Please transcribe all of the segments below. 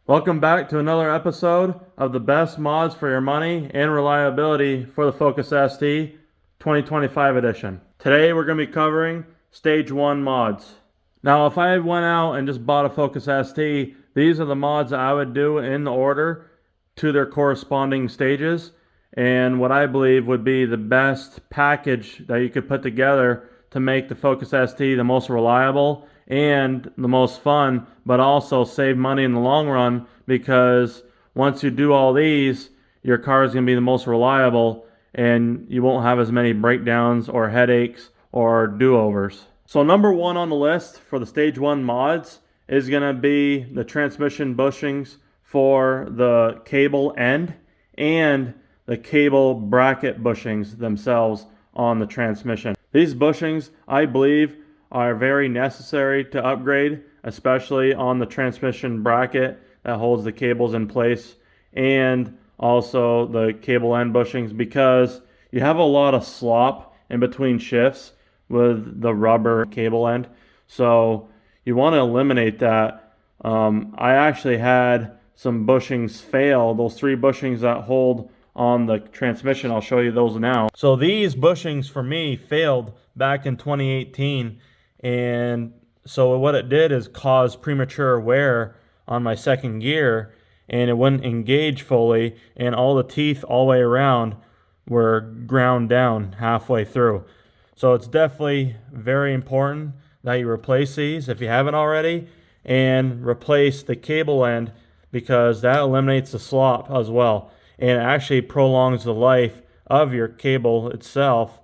Welcome back to another episode of the best mods for your money and reliability for the Focus ST 2025 edition. Today we're going to be covering Stage 1 mods. Now if I went out and just bought a Focus ST, these are the mods that I would do in the order to their corresponding stages and what I believe would be the best package that you could put together to make the Focus ST the most reliable and the most fun, but also save money in the long run, because once you do all these, your car is going to be the most reliable and you won't have as many breakdowns or headaches or do-overs. So number one on the list for the Stage 1 mods is going to be the transmission bushings for the cable end and the cable bracket bushings themselves on the transmission. These bushings, I believe, are very necessary to upgrade, especially on the transmission bracket that holds the cables in place, and also the cable end bushings, because you have a lot of slop in between shifts with the rubber cable end. So you want to eliminate that. I actually had some bushings fail, those 3 bushings that hold on the transmission. I'll show you those now. So these bushings for me failed back in 2018, and so what it did is cause premature wear on my second gear, and it wouldn't engage fully, and all the teeth all the way around were ground down halfway through. So it's definitely very important that you replace these if you haven't already, and replace the cable end, because that eliminates the slop as well, and it actually prolongs the life of your cable itself.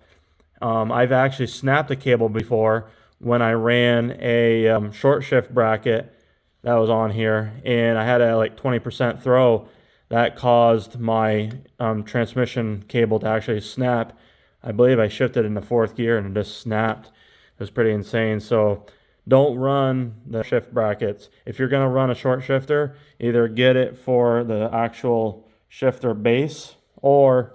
I've actually snapped the cable before when I ran a short shift bracket that was on here, and I had a like 20% throw that caused my transmission cable to actually snap. I believe I shifted in the 4th gear and it just snapped. It was pretty insane. So don't run the shift brackets. If you're going to run a short shifter, either get it for the actual shifter base or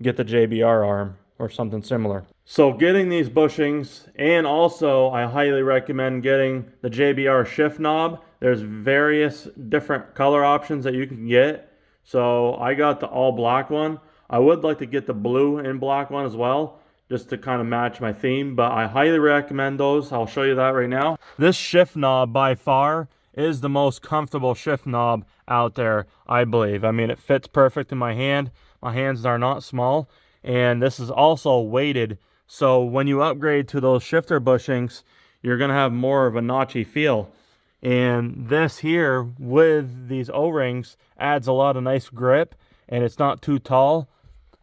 get the JBR arm or something similar. So getting these bushings, and also I highly recommend getting the JBR shift knob. There's various different color options that you can get. So I got the all black one. I would like to get the blue and black one as well, just to kind of match my theme, but I highly recommend those. I'll show you that right now. This shift knob by far is the most comfortable shift knob out there, I believe. I mean, it fits perfect in my hand. My hands are not small, and this is also weighted. So when you upgrade to those shifter bushings, you're going to have more of a notchy feel. And this here with these O-rings adds a lot of nice grip, and it's not too tall.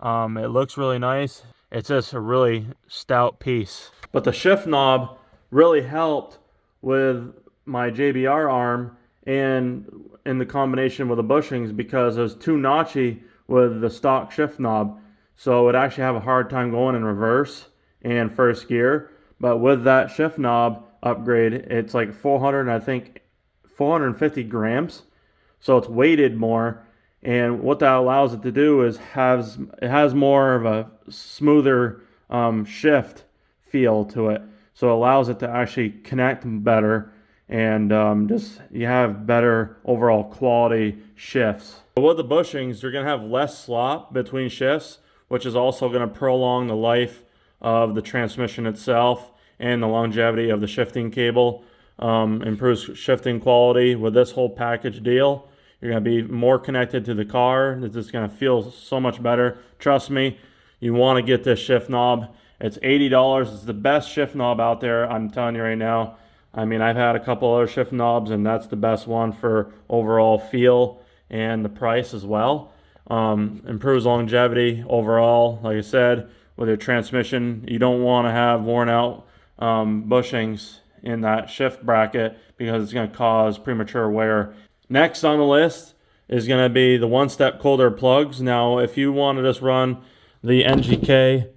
It looks really nice. It's just a really stout piece. But the shift knob really helped with my JBR arm and in the combination with the bushings, because it was too notchy with the stock shift knob. So it would actually have a hard time going in reverse and first gear. But with that shift knob upgrade, it's like 450 grams. So it's weighted more. And what that allows it to do is it has more of a smoother shift feel to it. So it allows it to actually connect better, and just you have better overall quality shifts. But with the bushings, you're going to have less slop between shifts, which is also going to prolong the life of the transmission itself and the longevity of the shifting cable. Improves shifting quality with this whole package deal. You're going to be more connected to the car. It's just going to feel so much better. Trust me, you want to get this shift knob. It's $80. It's the best shift knob out there, I'm telling you right now. I mean, I've had a couple other shift knobs, and that's the best one for overall feel and the price as well. Improves longevity overall. Like I said, with your transmission, you don't want to have worn out bushings in that shift bracket, because it's going to cause premature wear. Next on the list is going to be the one-step colder plugs. Now, if you want to just run the NGK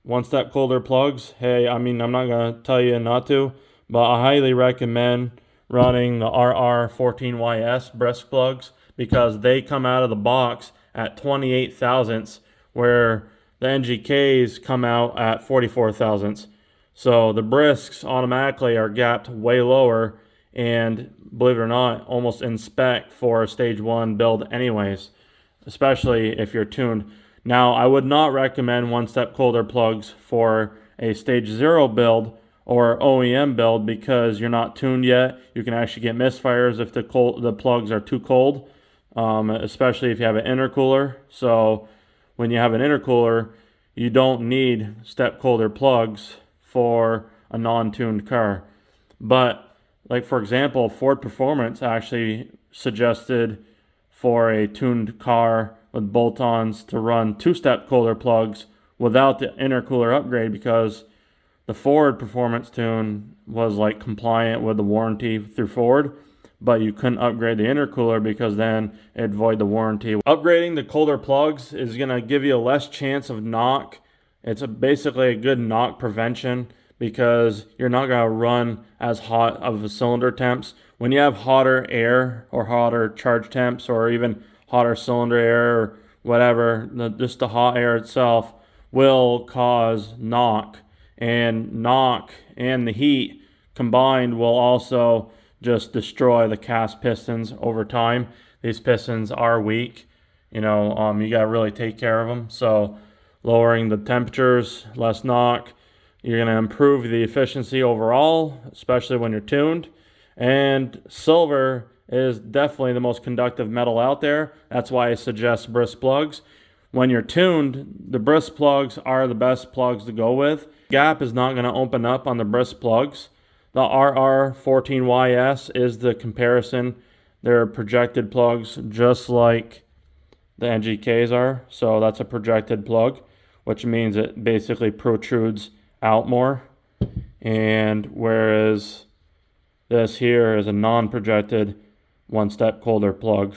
one-step colder plugs, hey, I mean, I'm not going to tell you not to, but I highly recommend running the RR14YS Brisk plugs, because they come out of the box at 28 thousandths, where the NGKs come out at 44 thousandths. So the Brisks automatically are gapped way lower, and believe it or not, almost in spec for a stage 1 build anyways, especially if you're tuned. Now, I would not recommend one-step colder plugs for a stage 0 build or OEM build because you're not tuned yet. You can actually get misfires if the plugs are too cold, especially if you have an intercooler. So when you have an intercooler, you don't need step colder plugs for a non-tuned car. But like for example, Ford Performance actually suggested for a tuned car with bolt-ons to run 2-step colder plugs without the intercooler upgrade because the Ford Performance tune was like compliant with the warranty through Ford, but you couldn't upgrade the intercooler because then it'd void the warranty. Upgrading the colder plugs is going to give you a less chance of knock. It's basically a good knock prevention because you're not going to run as hot of a cylinder temps. When you have hotter air or hotter charge temps or even hotter cylinder air or whatever, just the hot air itself will cause knock. And knock and the heat combined will also just destroy the cast pistons over time. These pistons are weak. You got to really take care of them. So lowering the temperatures, less knock, you're going to improve the efficiency overall, especially when you're tuned. And silver is definitely the most conductive metal out there. That's why I suggest Brisk plugs. When you're tuned, the Brisk plugs are the best plugs to go with. Gap is not going to open up on the Brisk plugs. The RR14YS is the comparison. They're projected plugs just like the NGKs are. So that's a projected plug, which means it basically protrudes out more. And whereas this here is a non-projected one-step colder plug,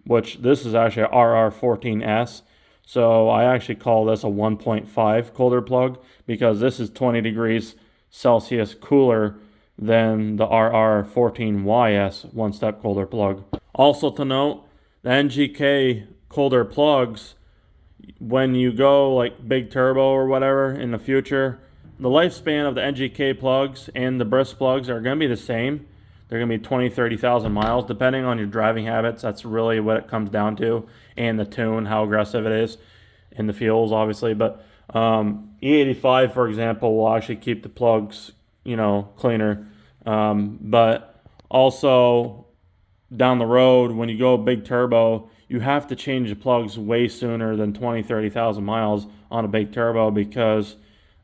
which this is actually a RR14S. So I actually call this a 1.5 colder plug because this is 20 degrees Celsius cooler than the RR14YS one-step colder plug. Also to note, the NGK colder plugs, when you go like big turbo or whatever in the future, the lifespan of the NGK plugs and the Brisk plugs are going to be the same. They're going to be 20, 30,000 miles, depending on your driving habits. That's really what it comes down to, and the tune, how aggressive it is, and the fuels, obviously. But E85, for example, will actually keep the plugs, cleaner. But also down the road, when you go big turbo, you have to change the plugs way sooner than 20, 30,000 miles on a big turbo because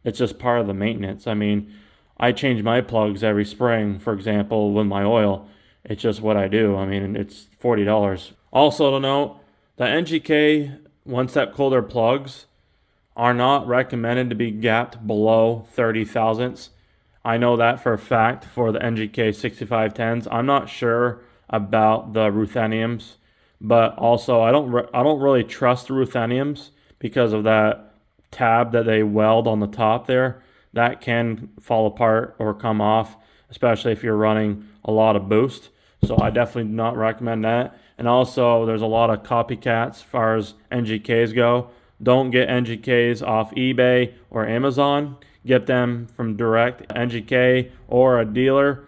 it's just part of the maintenance. I mean, I change my plugs every spring, for example, with my oil. It's just what I do. I mean, it's $40. Also to note, the NGK one-step colder plugs are not recommended to be gapped below 30 thousandths. I know that for a fact for the NGK 6510s. I'm not sure about the rutheniums, but also I don't really trust the rutheniums because of that tab that they weld on the top there. That can fall apart or come off, especially if you're running a lot of boost. So I definitely do not recommend that. And also, there's a lot of copycats as far as NGKs go. Don't get NGKs off eBay or Amazon. Get them from direct NGK or a dealer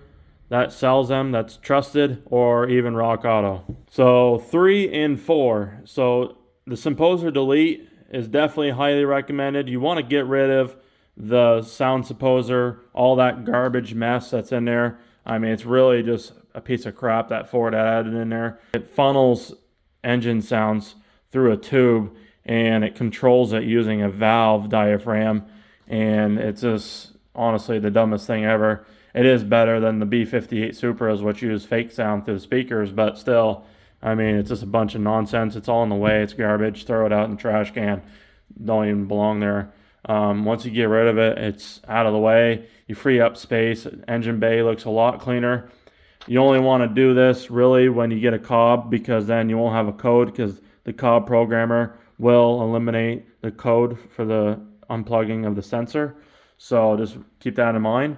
that sells them that's trusted, or even Rock Auto. So 3 and 4. So the Symposer Delete is definitely highly recommended. You want to get rid of the sound Symposer, all that garbage mess that's in there. I mean, it's really just a piece of crap that Ford added in there. It funnels engine sounds through a tube and it controls it using a valve diaphragm, and it's just honestly the dumbest thing ever. It is better than the B58 Supras, which use fake sound through the speakers, but still, I mean, it's just a bunch of nonsense. It's all in the way. It's garbage. Throw it out in the trash can. Don't even belong there. Once you get rid of it, it's out of the way. You free up space. Engine bay looks a lot cleaner. You only want to do this really when you get a Cobb, because then you won't have a code, because the Cobb programmer will eliminate the code for the unplugging of the sensor. So just keep that in mind.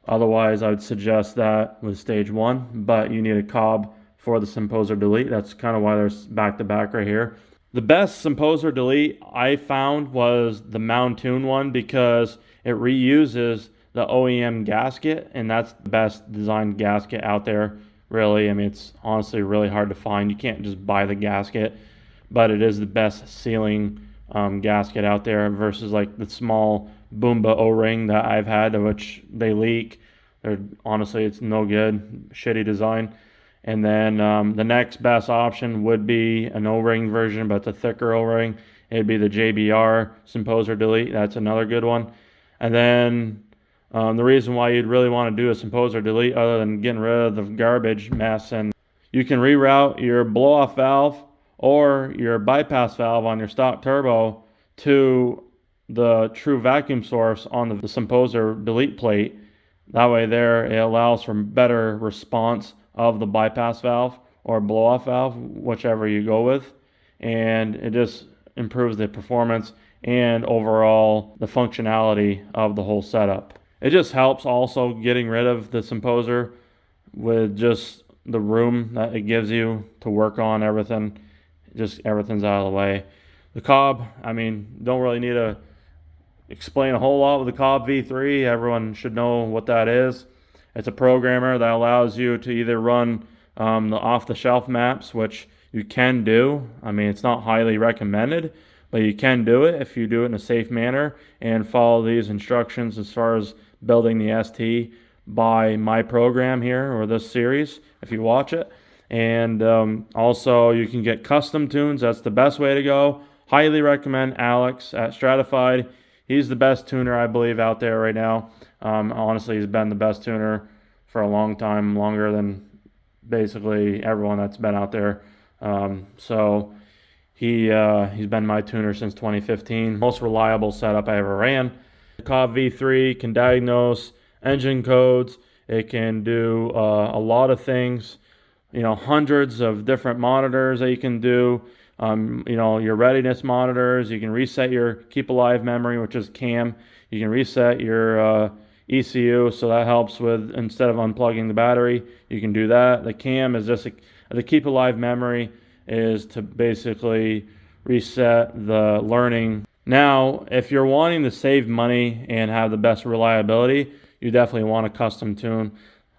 Otherwise, I would suggest that with stage 1, but you need a Cobb for the Symposer Delete. That's kind of why there's back-to-back right here. The best Symposer Delete I found was the Mountune one, because it reuses the OEM gasket, and that's the best designed gasket out there, really. I mean, it's honestly really hard to find. You can't just buy the gasket, but it is the best sealing gasket out there versus like the small Boomba O-ring that I've had, which they leak. Honestly, it's no good, shitty design. And then the next best option would be an O-ring version, but it's a thicker O-ring. It'd be the JBR Symposer Delete. That's another good one. And then the reason why you'd really want to do a Symposer Delete, other than getting rid of the garbage mess, and you can reroute your blow-off valve or your bypass valve on your stock turbo to the true vacuum source on the Symposer Delete plate. That way there, it allows for better response of the bypass valve or blow-off valve, whichever you go with. And it just improves the performance and overall the functionality of the whole setup. It just helps also getting rid of the Symposer with just the room that it gives you to work on everything. Just everything's out of the way. The Cobb, I mean, don't really need to explain a whole lot with the Cobb V3. Everyone should know what that is. It's a programmer that allows you to either run the off-the-shelf maps, which you can do. I mean, it's not highly recommended, but you can do it if you do it in a safe manner and follow these instructions as far as building the ST by my program here, or this series, if you watch it. And also you can get custom tunes. That's the best way to go. Highly recommend Alex at Stratified. He's the best tuner, I believe, out there right now. Honestly, he's been the best tuner for a long time, longer than basically everyone that's been out there. So he's been my tuner since 2015. Most reliable setup I ever ran. The Cobb V3 can diagnose engine codes. It can do a lot of things. You know, hundreds of different monitors that you can do. You know, your readiness monitors. You can reset your keep alive memory, which is CAM. You can reset your ECU, so that helps with, instead of unplugging the battery, you can do that. The CAM is just the keep alive memory is to basically reset the learning. Now, if you're wanting to save money and have the best reliability, you definitely want a custom tune.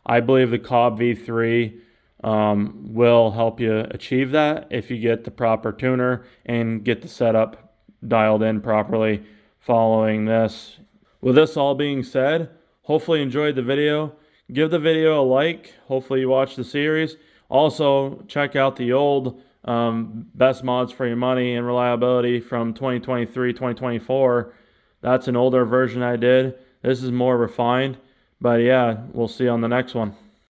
I believe the Cobb V3 will help you achieve that if you get the proper tuner and get the setup dialed in properly following this. With this all being said, hopefully you enjoyed the video. Give the video a like. Hopefully you watch the series. Also, check out the old best mods for your money and reliability from 2023, 2024. That's an older version I did. This is more refined. But yeah, we'll see you on the next one.